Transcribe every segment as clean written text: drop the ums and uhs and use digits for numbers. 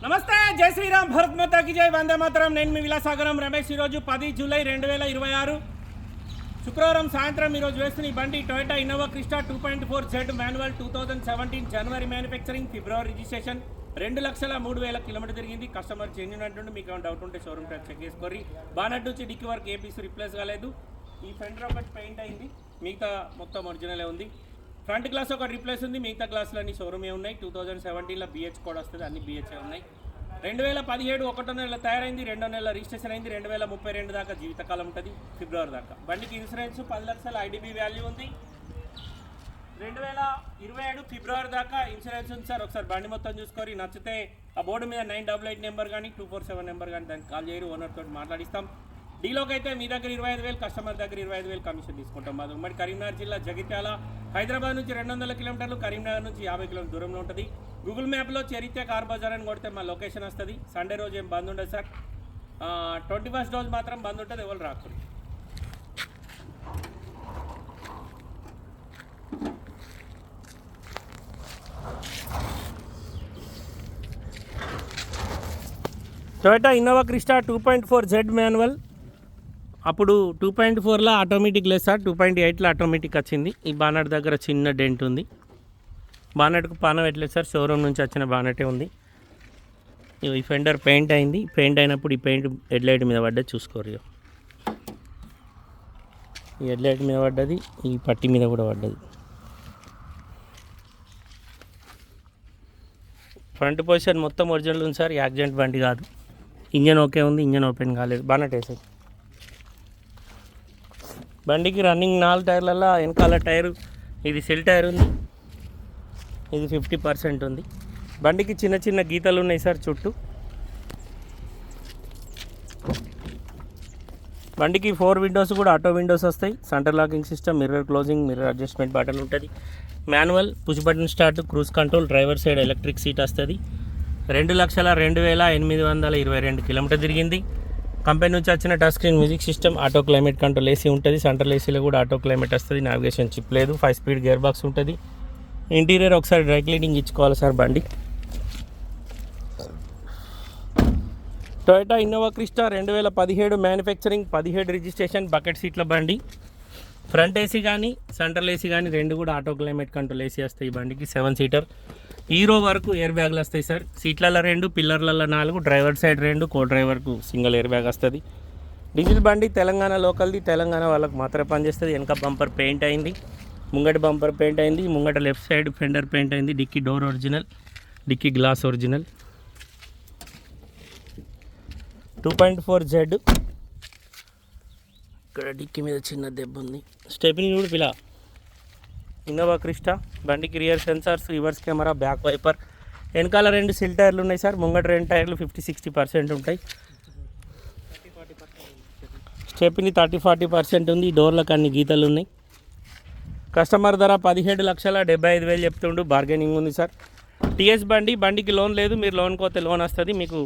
నమస్తే, జై శ్రీరామ్, భరత్ మాతాకి జై, వందే మాతరం. నేను మీ విలాసాగరం రమేష్. ఈరోజు 10 జూలై 2026 శుక్రవారం సాయంత్రం ఈరోజు వేస్తున్న ఈ బండి Toyota Innova Crysta 2.4 Z manual 2017 జనవరి మ్యానుఫ్యాక్చరింగ్, ఫిబ్రవరి రిజిస్ట్రేషన్, 2,03,000 కిలోమీటర్ తిరిగింది. కస్టమర్ జెన్యూన్ అంటుండే. మీకు ఏమైనా డౌట్ ఉంటే షోరూమ్ ట్యాక్ చెక్ చేసుకోరి. బానట్ నుంచి డిక్కి వరకు ఏ పీస్ రిప్లేస్ కాలేదు. ఈ ఫెండర్ ఒకటి పెయింట్ అయింది, మిగతా మొత్తం ఒరిజినలే ఉంది. ఫ్రంట్ గ్లాస్ ఒక రీప్లేస్ ఉంది, మిగతా గ్లాసులు అన్ని షోరూమే ఉన్నాయి. 2017లో BH కోడ్ వస్తుంది, అన్ని BH ఉన్నాయి. 2017 1వ నెల తయారైంది, 2వ నెల రిజిస్ట్రేషన్ అయింది. 2032 దాకా జీవితకాలం ఉంటుంది, ఫిబ్రవరి దాకా. బండికి ఇన్సూరెన్స్ 10 లక్షల IDB వాల్యూ ఉంది. 2027 ఫిబ్రవరి దాకా ఇన్సూరెన్స్ ఉంది సార్. ఒకసారి బండి మొత్తం చూసుకొని నచ్చితే ఆ బోర్డు మీద 988 నెంబర్ కానీ 247 నెంబర్ కానీ దానికి కాల్ చేయరు, ఓనర్ తోటి మాట్లాడిస్తాం. డీలోకి అయితే మీ దగ్గర 25,000, కస్టమర్ దగ్గర 25,000 కమిషన్ తీసుకుంటాం. మాది ఉమ్మడి కరీంనగర్ జిల్లా జగిత్యాల. హైదరాబాద్ నుంచి 200 కిలోమీటర్లు, కరీంనగర్ నుంచి 50 కిలోమీటర్ల దూరంలో ఉంటుంది. గూగుల్ మ్యాప్లో చరిత్ర కార్ బజార్ అని కొడితే మా లొకేషన్ వస్తుంది. సండే రోజు ఏం బంద్ ఉండదు సార్. 21st రోజు మాత్రం బంద్ ఉంటుంది, ఎవరు రాకూడదు. Toyota Innova Crysta 2.4 Z manual. అప్పుడు 2.4లో ఆటోమేటిక్ లేదు సార్, 2.8లో ఆటోమేటిక్ వచ్చింది. ఈ బానట్ దగ్గర చిన్న డెంట్ ఉంది. బానట్కు పానం పెట్టలేదు సార్, షోరూమ్ నుంచి వచ్చిన బానటే ఉంది. ఈ ఫెండర్ పెయింట్ అయింది. పెయింట్ అయినప్పుడు ఈ పెయింట్ హెడ్లైట్ మీద పడ్డది, చూసుకోరు. ఈ హెడ్లైట్ మీద పడ్డది, ఈ పట్టి మీద కూడా పడ్డది. ఫ్రంట్ పొజిషన్ మొత్తం ఒరిజినల్ ఉంది సార్, యాక్సిడెంట్ బండి కాదు. ఇంజన్ ఓకే ఉంది, ఇంజన్ ఓపెన్ కాలేదు. బానట్ వేసేది. బండికి రన్నింగ్ 4 టైర్లలో వెనకాల టైరు ఇది సెల్ టైర్ ఉంది, ఇది 50% ఉంది. బండికి చిన్న చిన్న గీతలు ఉన్నాయి సార్ చుట్టూ. బండికి 4 విండోస్ కూడా ఆటో విండోస్ వస్తాయి. Centre locking system, mirror closing, mirror adjustment button ఉంటుంది. Manual, push button start, cruise control, driver side electric seat వస్తుంది. 2,02,822 కిలోమీటర్ తిరిగింది. కంపెనీ నుంచి వచ్చిన touch screen music system, auto climate control, AC ఉంటుంది. Central ఏసీలో కూడా auto climate వస్తుంది. Navigation chip లేదు. 5 స్పీడ్ గేర్ బాక్స్ ఉంటుంది. ఇంటీరియర్ ఒకసారి డ్రై క్లీనింగ్ ఇచ్చుకోవాలి సార్. బండి Toyota Innova Crysta 2017 manufacturing, 17 registration, bucket సీట్ల బండి. ఫ్రంట్ ఏసీ కానీ సెంట్రల్ ఏసీ కానీ రెండు కూడా ఆటో క్లైమేట్ కంట్రోల్ ఏసీ వస్తాయి. ఈ బండికి 7 సీటర్. హీరో వరకు ఎయిర్ బ్యాగ్లు వస్తాయి సార్. సీట్లలో 2, పిల్లర్లలో 4, డ్రైవర్ సైడ్ 2, కో డ్రైవర్కు సింగిల్ ఎయిర్ బ్యాగ్ వస్తుంది. డీజిల్ బండి, తెలంగాణ లోకల్ది. తెలంగాణ వాళ్ళకు మాత్రమే పనిచేస్తుంది. వెనక బంపర్ పెయింట్ అయింది, ముంగట బంపర్ పెయింట్ అయింది, ముంగట లెఫ్ట్ సైడ్ ఫెండర్ పెయింట్ అయింది. Dicky door original, dicky glass original. 2.4 Z. ఇక్కడ డిక్కీ మీద చిన్న దెబ్బ ఉంది. స్టెప్ని కూడా పిలా. ఇన్నోవా క్రిస్టా బండికి rear sensors, reverse camera, back wiper. వెనకాల 2 సిల్ టైర్లు ఉన్నాయి సార్. ముంగట 2 టైర్లు 50-60% ఉంటాయి. స్టెప్ని 30-40% ఉంది. డోర్లకు అన్ని గీతలు ఉన్నాయి. కస్టమర్ ధర 17,75,000 చెప్తుండు. బార్గెనింగ్ ఉంది సార్. టీఎస్ బండి. బండికి లోన్ లేదు, మీరు లోన్ కోతే లోన్ వస్తుంది మీకు.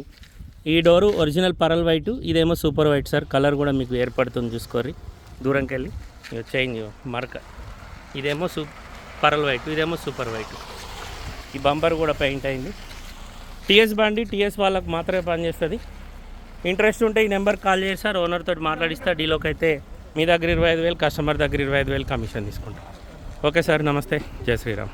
ఈ డోరు ఒరిజినల్ పరల్ వైట్, ఇదేమో సూపర్ వైట్ సార్. కలర్ కూడా మీకు ఏర్పడుతుంది, చూసుకోరి దూరంకి వెళ్ళి. చేంజ్ మరక. ఇదేమో పరల్ వైట్, ఇదేమో సూపర్ వైట్. ఈ బంపర్ కూడా పెయింట్ అయింది. టీఎస్ బండి, టీఎస్ వాళ్ళకు మాత్రమే పనిచేస్తుంది. ఇంట్రెస్ట్ ఉంటే ఈ నెంబర్కి కాల్ చేసి సార్, ఓనర్ తోటి మాట్లాడిస్తా. డీలోకి అయితే మీ దగ్గర 25,000, కస్టమర్ దగ్గర 25,000 కమిషన్ తీసుకుంటాం. ఓకే సార్, నమస్తే, జై శ్రీరామ్.